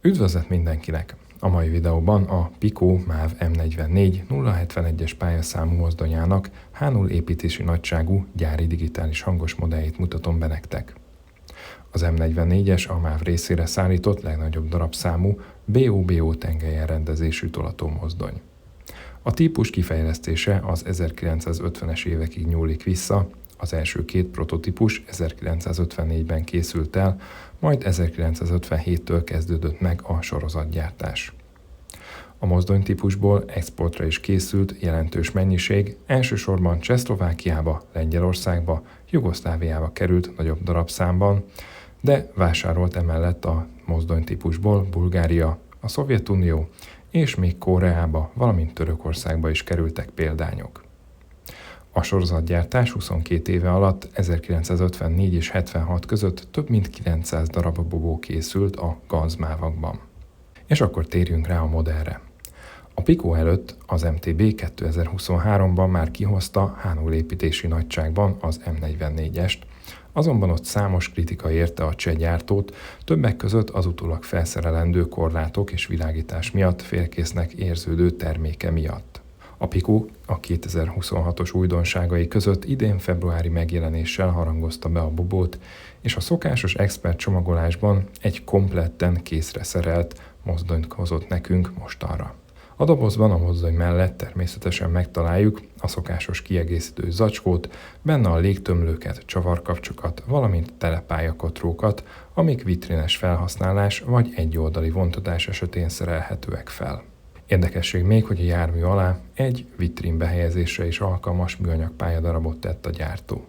Üdvözlet mindenkinek! A mai videóban a Pico MÁV M44 071-es pályaszámú mozdonyának H0 építési nagyságú gyári digitális hangos modelljét mutatom be nektek. Az M44-es a MÁV részére szállított legnagyobb darabszámú BO-BO tengelyenrendezésű tolatómozdony. A típus kifejlesztése az 1950-es évekig nyúlik vissza, az első két prototípus 1954-ben készült el, majd 1957-től kezdődött meg a sorozatgyártás. A mozdonytípusból exportra is készült jelentős mennyiség, elsősorban Csehszlovákiába, Lengyelországba, Jugoszláviába került nagyobb darabszámban, de vásárolt emellett a mozdonytípusból Bulgária, a Szovjetunió és még Koreába, valamint Törökországba is kerültek példányok. A sorozatgyártás 22 éve alatt 1954 és 76 között több mint 900 darab bobó készült a gazmávakban. És akkor térjünk rá a modellre. A Pico előtt az MTB 2023-ban már kihozta H0 építési nagyságban az M44-est, azonban ott számos kritika érte a cseh gyártót, többek között az utólag felszerelendő korlátok és világítás miatt félkésznek érződő terméke miatt. A Pico a 2026-os újdonságai között idén februári megjelenéssel harangozta be a bobót, és a szokásos expert csomagolásban egy kompletten készre szerelt mozdonyt hozott nekünk mostanra. A dobozban a mozdony mellett természetesen megtaláljuk a szokásos kiegészítő zacskót, benne a légtömlőket, csavarkapcsokat, valamint telepályakotrókat, amik vitrines felhasználás vagy egyoldali vontatás esetén szerelhetőek fel. Érdekesség még, hogy a jármű alá egy vitrin behelyezésre is alkalmas műanyag pályadarabot tett a gyártó.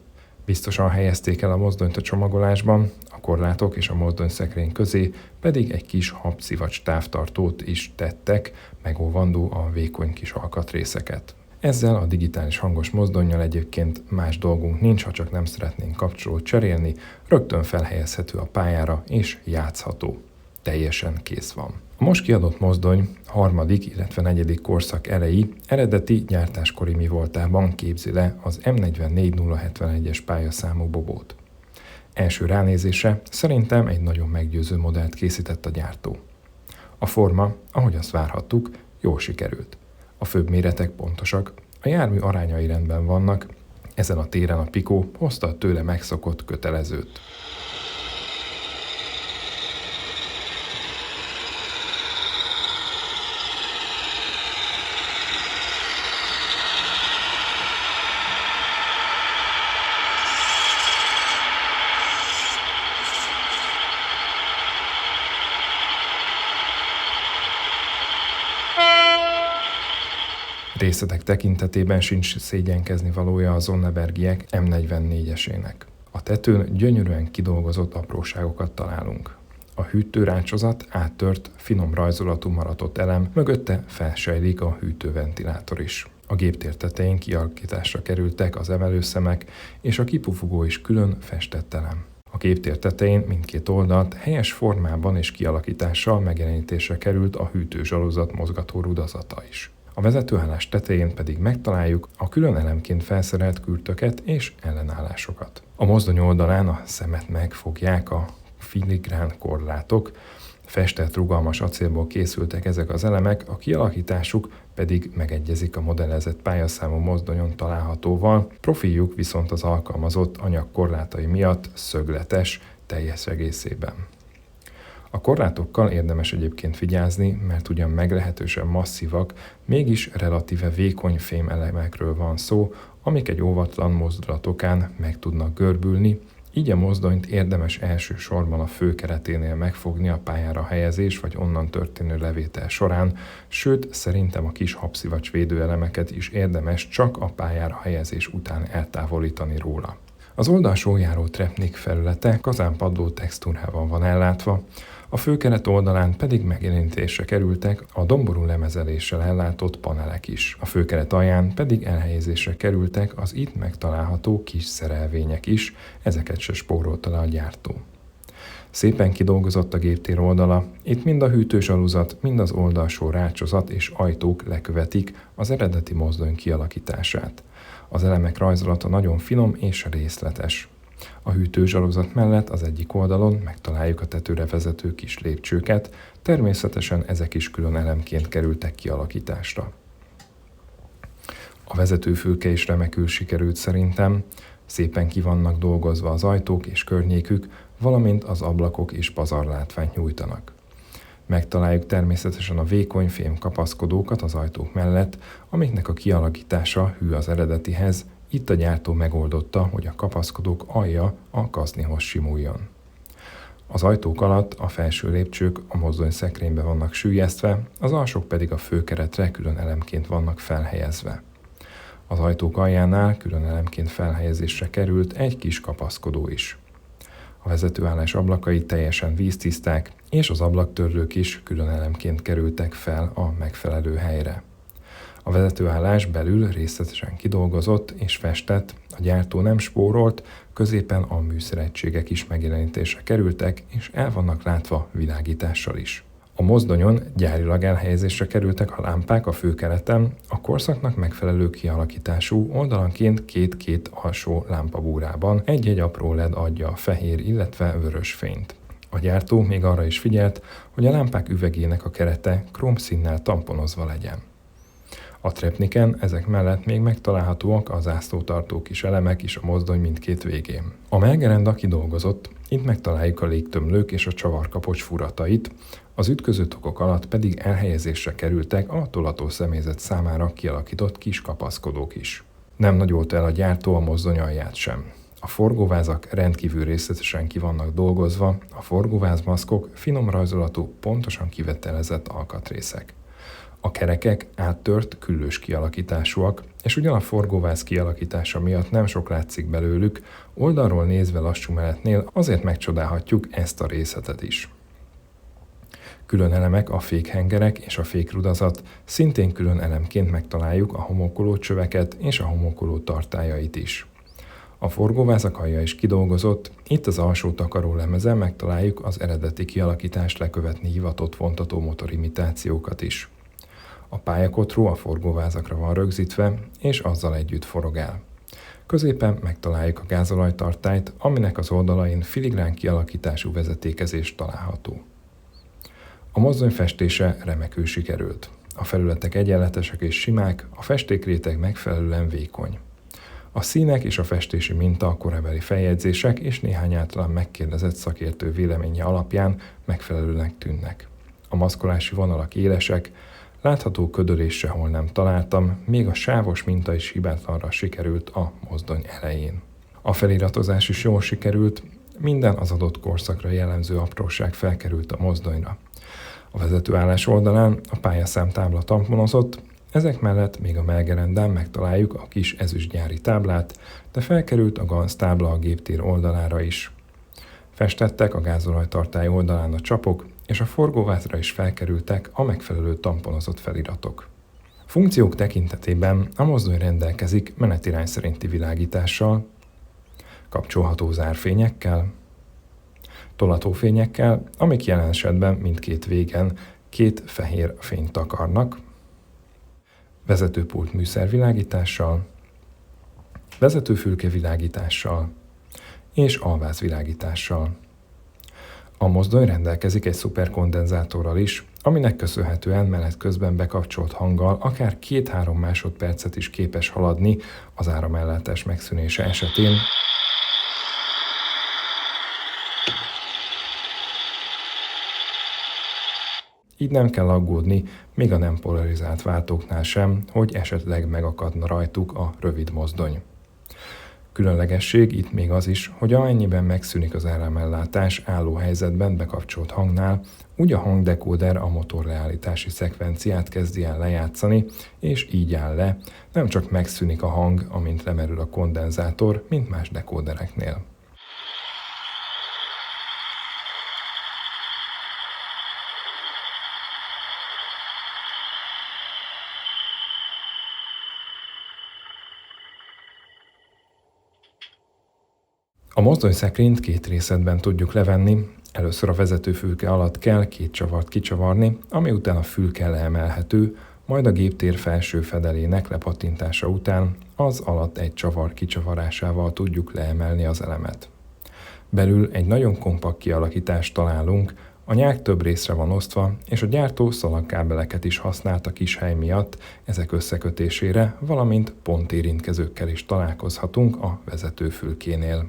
Biztosan helyezték el a mozdonyt a csomagolásban, a korlátok és a mozdonyszekrény közé pedig egy kis habszivacs távtartót is tettek, megóvandó a vékony kis alkatrészeket. Ezzel a digitális hangos mozdonnyal egyébként más dolgunk nincs, ha csak nem szeretnénk kapcsolót cserélni, rögtön felhelyezhető a pályára és játszható. Teljesen kész van. A most kiadott mozdony harmadik, illetve negyedik korszak elejé eredeti gyártáskori mi voltában képzi le az M44 071-es pályaszámú bobót. Első ránézésre szerintem egy nagyon meggyőző modellt készített a gyártó. A forma, ahogy azt várhattuk, jól sikerült. A főbb méretek pontosak, a jármű arányai rendben vannak, ezen a téren a Pico hozta a tőle megszokott kötelezőt. Részletek tekintetében sincs szégyenkezni valója a Zonnebergiek M44-esének. A tetőn gyönyörűen kidolgozott apróságokat találunk. A hűtőrácsozat áttört, finom rajzolatú maratott elem, mögötte felsejlik a hűtőventilátor is. A géptér tetején kialakításra kerültek az emelőszemek, és a kipufogó is külön festett elem. A géptér tetején mindkét oldalt helyes formában és kialakítással megjelenítésre került a hűtőzsaluzat mozgató rudazata is. A vezetőállás tetején pedig megtaláljuk a külön elemként felszerelt kürtöket és ellenállásokat. A mozdony oldalán a szemet megfogják a filigrán korlátok, festett rugalmas acélból készültek ezek az elemek, a kialakításuk pedig megegyezik a modellezett pályaszámú mozdonyon találhatóval, profiljuk viszont az alkalmazott anyag korlátai miatt szögletes teljes egészében. A korlátokkal érdemes egyébként vigyázni, mert ugyan meglehetősen masszívak, mégis relatíve vékony fémelemekről van szó, amik egy óvatlan mozdulatokán meg tudnak görbülni, így a mozdonyt érdemes elsősorban a főkereténél megfogni a pályára helyezés vagy onnan történő levétel során, sőt szerintem a kis habszivacs védőelemeket is érdemes csak a pályára helyezés után eltávolítani róla. Az oldalsó járó trepnik felülete kazánpadló textúrával van ellátva, a főkeret oldalán pedig megjelenítésre kerültek a domború lemezeléssel ellátott panelek is. A főkeret alján pedig elhelyezésre kerültek az itt megtalálható kis szerelvények is, ezeket se spórolta le a gyártó. Szépen kidolgozott a géptér oldala, itt mind a hűtőzsaluzat, mind az oldalsó rácsozat és ajtók lekövetik az eredeti mozdony kialakítását. Az elemek rajzolata nagyon finom és részletes. A hűtőzsarozat mellett az egyik oldalon megtaláljuk a tetőre vezető kis lépcsőket, természetesen ezek is külön elemként kerültek kialakításra. A vezetőfülke is remekül sikerült szerintem, szépen ki vannak dolgozva az ajtók és környékük, valamint az ablakok és pazarlátványt nyújtanak. Megtaláljuk természetesen a vékony fém kapaszkodókat az ajtók mellett, amiknek a kialakítása hű az eredetihez, itt a gyártó megoldotta, hogy a kapaszkodók alja a kasznihoz simuljon. Az ajtók alatt a felső lépcsők a mozdonyszekrénybe vannak süllyesztve, az alsók pedig a főkeretre külön elemként vannak felhelyezve. Az ajtók aljánál külön elemként felhelyezésre került egy kis kapaszkodó is. A vezetőállás ablakai teljesen víztiszták, és az ablaktörlők is külön elemként kerültek fel a megfelelő helyre. A vezetőállás belül részletesen kidolgozott és festett, a gyártó nem spórolt, középen a műszeregységek is megjelenítésre kerültek, és el vannak látva világítással is. A mozdonyon gyárilag elhelyezésre kerültek a lámpák a főkereten, a korszaknak megfelelő kialakítású, oldalanként két-két alsó lámpabúrában egy-egy apró LED adja a fehér, illetve vörös fényt. A gyártó még arra is figyelt, hogy a lámpák üvegének a kerete krómszínnel tamponozva legyen. A trepniken ezek mellett még megtalálhatóak a zászlótartó kis elemek is a mozdony mindkét végén. A melgerenda kidolgozott, itt megtaláljuk a légtömlők és a csavarkapocs furatait, az ütköző tokok alatt pedig elhelyezésre kerültek a tolató személyzet számára kialakított kis kapaszkodók is. Nem nagyolt el a gyártó a mozdony alját sem. A forgóvázak rendkívül részletesen ki vannak dolgozva, a forgóvázmaszkok finom rajzolatú, pontosan kivetelezett alkatrészek. A kerekek áttört, küllős kialakításúak, és ugyan a forgóváz kialakítása miatt nem sok látszik belőlük, oldalról nézve lassú menetnél azért megcsodálhatjuk ezt a részletet is. Külön elemek a fékhengerek és a fékrudazat, szintén külön elemként megtaláljuk a homokoló csöveket és a homokoló tartályait is. A forgóvázak alja is kidolgozott, itt az alsó takaró lemezen megtaláljuk az eredeti kialakítást lekövetni hivatott vontató motorimitációkat is. A pályakotró a forgóvázakra van rögzítve, és azzal együtt forog el. Középen megtaláljuk a gázolajtartályt, aminek az oldalain filigrán kialakítású vezetékezés található. A mozdony festése remekül sikerült. A felületek egyenletesek és simák, a festékréteg megfelelően vékony. A színek és a festési minta a korabeli feljegyzések és néhány általán megkérdezett szakértő véleménye alapján megfelelőnek tűnnek. A maszkolási vonalak élesek, látható ködölést sehol nem találtam, még a sávos minta is hibátlanra sikerült a mozdony elején. A feliratozás is jól sikerült, minden az adott korszakra jellemző apróság felkerült a mozdonyra. A vezetőállás oldalán a pályaszámtábla tamponozott, ezek mellett még a melgerendán megtaláljuk a kis ezüstgyári táblát, de felkerült a ganctábla a géptér oldalára is. Festettek a gázolajtartály oldalán a csapok, és a forgóvázra is felkerültek a megfelelő tamponozott feliratok. Funkciók tekintetében a mozdony rendelkezik menetirány szerinti világítással, kapcsolható zárfényekkel, tolatófényekkel, amik jelen esetben mindkét végen két fehér fényt takarnak, vezetőpult műszervilágítással, vezetőfülke világítással és alvázvilágítással. A mozdony rendelkezik egy szuperkondenzátorral is, aminek köszönhetően menet közben bekapcsolt hanggal akár 2-3 másodpercet is képes haladni az áramellátás megszűnése esetén. Így nem kell aggódni, még a nem polarizált váltóknál sem, hogy esetleg megakadna rajtuk a rövid mozdony. Különlegesség itt még az is, hogy amennyiben megszűnik az áramellátás álló helyzetben bekapcsolt hangnál, úgy a hangdekóder a motorleállítási szekvenciát kezdi el lejátszani, és így áll le, nem csak megszűnik a hang, amint lemerül a kondenzátor, mint más dekódereknél. A mozdonyszekrényt 2 részletben tudjuk levenni, először a vezetőfülke alatt kell 2 csavart kicsavarni, ami után a fülke leemelhető, majd a géptér felső fedelének lepattintása után az alatt egy csavar kicsavarásával tudjuk leemelni az elemet. Belül egy nagyon kompakt kialakítást találunk, a nyák több részre van osztva, és a gyártó szalagkábeleket is használt a kis hely miatt ezek összekötésére, valamint pontérintkezőkkel is találkozhatunk a vezetőfülkénél.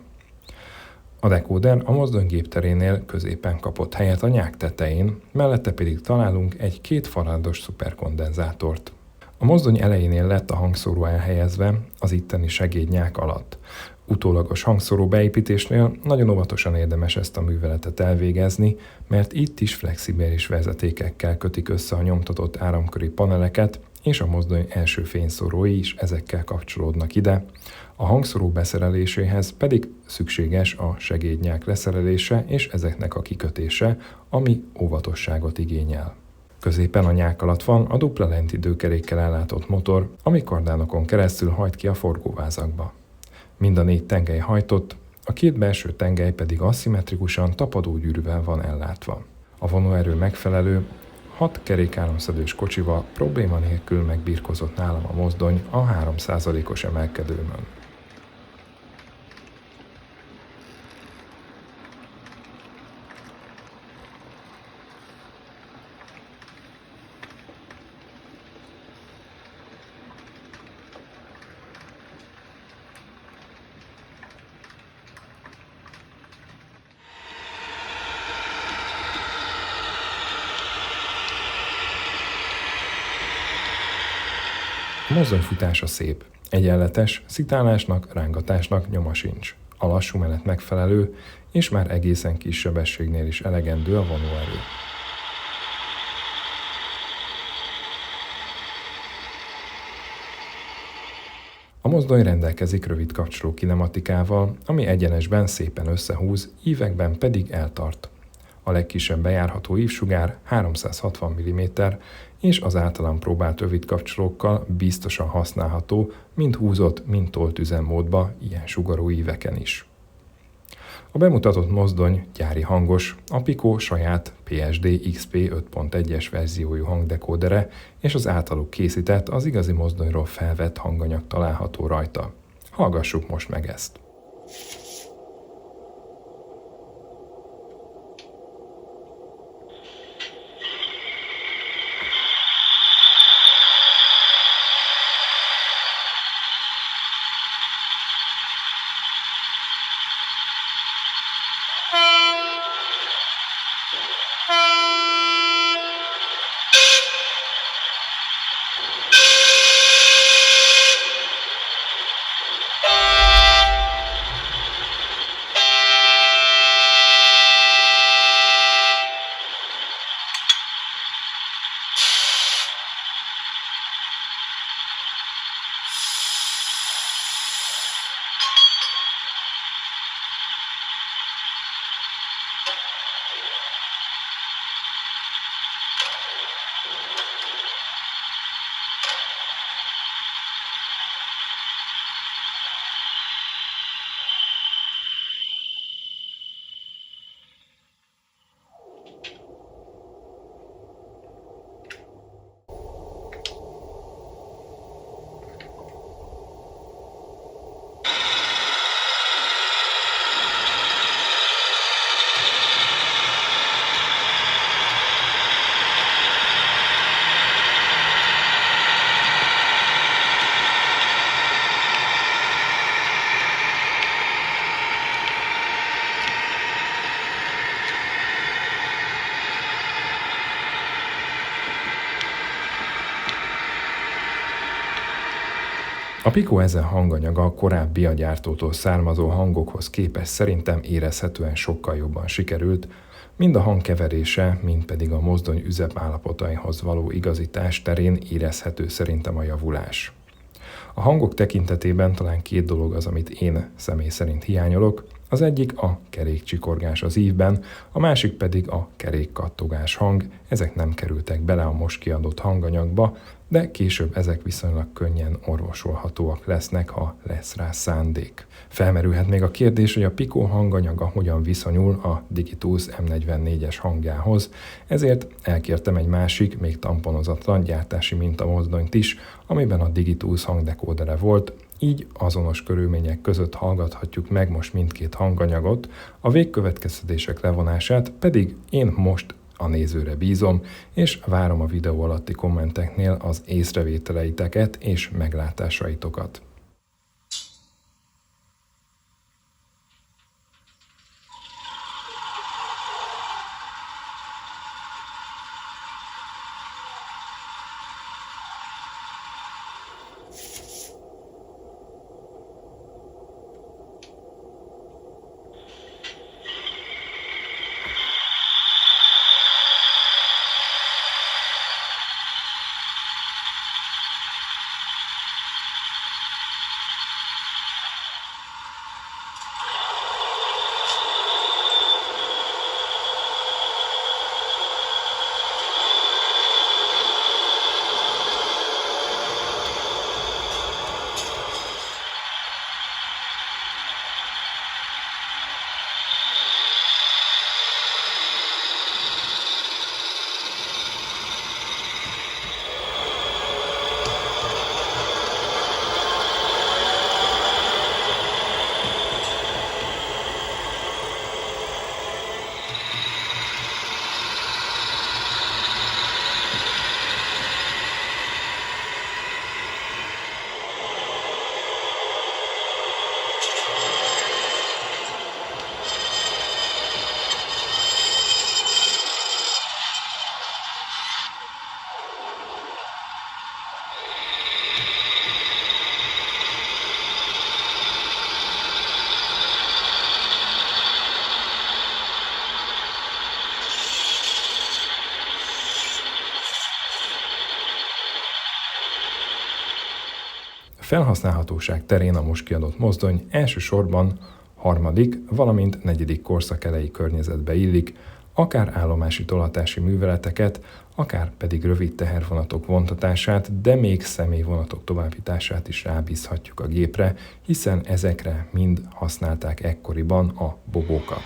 A dekóder a mozdony gépterénél középen kapott helyet a nyák tetején, mellette pedig találunk egy 2 farados szuperkondenzátort. A mozdony elejénél lett a hangszóró elhelyezve az itteni segédnyák alatt. Utólagos hangszóró beépítésnél nagyon óvatosan érdemes ezt a műveletet elvégezni, mert itt is flexibilis vezetékekkel kötik össze a nyomtatott áramköri paneleket, és a mozdony első fényszórói is ezekkel kapcsolódnak ide. A hangszóró beszereléséhez pedig szükséges a segédnyák leszerelése és ezeknek a kikötése, ami óvatosságot igényel. Középen a nyák alatt van a dupla lentidőkerékkel ellátott motor, ami kardánokon keresztül hajt ki a forgóvázakba. Mind a 4 tengely hajtott, a 2 belső tengely pedig aszimmetrikusan tapadógyűrűvel van ellátva. A vonóerő megfelelő, 6 kerékáromszedős kocsival probléma nélkül megbirkózott nálam a mozdony a 3%-os emelkedőmön. A mozdony futása szép, egyenletes, szitálásnak, rángatásnak nyoma sincs. A lassú menet megfelelő, és már egészen kis sebességnél is elegendő a vonóerő. A mozdony rendelkezik rövid kapcsoló kinematikával, ami egyenesben szépen összehúz, ívekben pedig eltart. A legkisebb bejárható ívsugár 360 mm, és az általam próbált rövid kapcsolókkal biztosan használható, mind húzott, mind tolt üzemmódba ilyen sugarú íveken is. A bemutatott mozdony gyári hangos, a Pico saját PSD XP 5.1-es verziójú hangdekódere és az általuk készített, az igazi mozdonyról felvett hanganyag található rajta. Hallgassuk most meg ezt! A Pico ezen hanganyaga a korábbi a gyártótól származó hangokhoz képest szerintem érezhetően sokkal jobban sikerült, mind a hangkeverése, mind pedig a mozdony üzemálapotaihoz való igazítás terén érezhető szerintem a javulás. A hangok tekintetében talán 2 dolog az, amit én személy szerint hiányolok. Az egyik a kerékcsikorgás az ívben, a másik pedig a kerékkattogás hang. Ezek nem kerültek bele a most kiadott hanganyagba, de később ezek viszonylag könnyen orvosolhatóak lesznek, ha lesz rá szándék. Felmerülhet még a kérdés, hogy a Pico hanganyaga hogyan viszonyul a Digitools M44-es hangjához, ezért elkértem egy másik, még tamponozatlan gyártási mintamozdonyt is, amiben a Digitools hangdekódere volt, így azonos körülmények között hallgathatjuk meg most mindkét hanganyagot, a végkövetkeztetések levonását pedig én most a nézőre bízom, és várom a videó alatti kommenteknél az észrevételeiteket és meglátásaitokat. Felhasználhatóság terén a most kiadott mozdony elsősorban harmadik, valamint negyedik korszak elejé környezetbe illik, akár állomási tolatási műveleteket, akár pedig rövid tehervonatok vontatását, de még személyvonatok továbbítását is rábízhatjuk a gépre, hiszen ezekre mind használták ekkoriban a bobókat.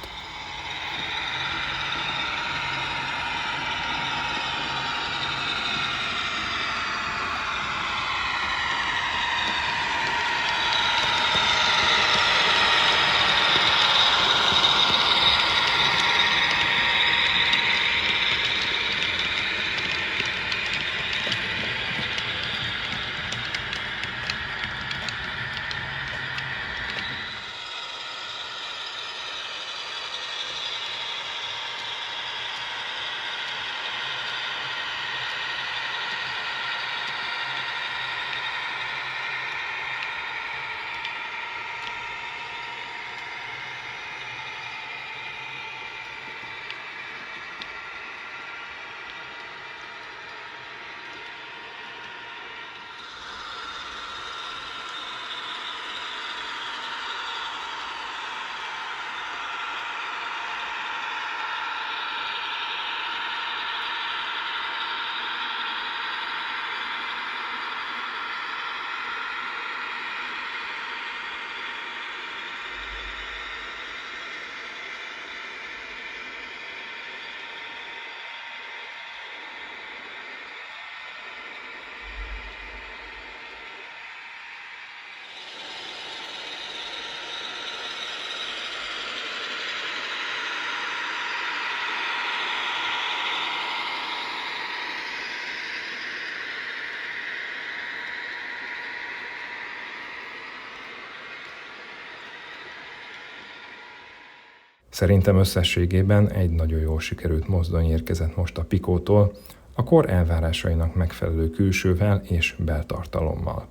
Szerintem összességében egy nagyon jól sikerült mozdony érkezett most a Picótól, a kor elvárásainak megfelelő külsővel és beltartalommal.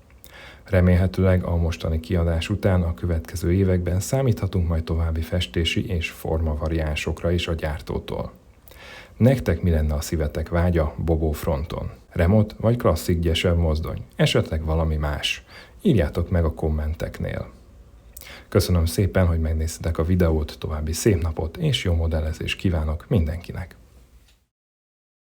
Remélhetőleg a mostani kiadás után a következő években számíthatunk majd további festési és formavariánsokra is a gyártótól. Nektek mi lenne a szívetek vágya Bobó fronton? Remot vagy klasszik gyesebb mozdony? Esetleg valami más? Írjátok meg a kommenteknél. Köszönöm szépen, hogy megnéztetek a videót, további szép napot és jó modellezést kívánok mindenkinek!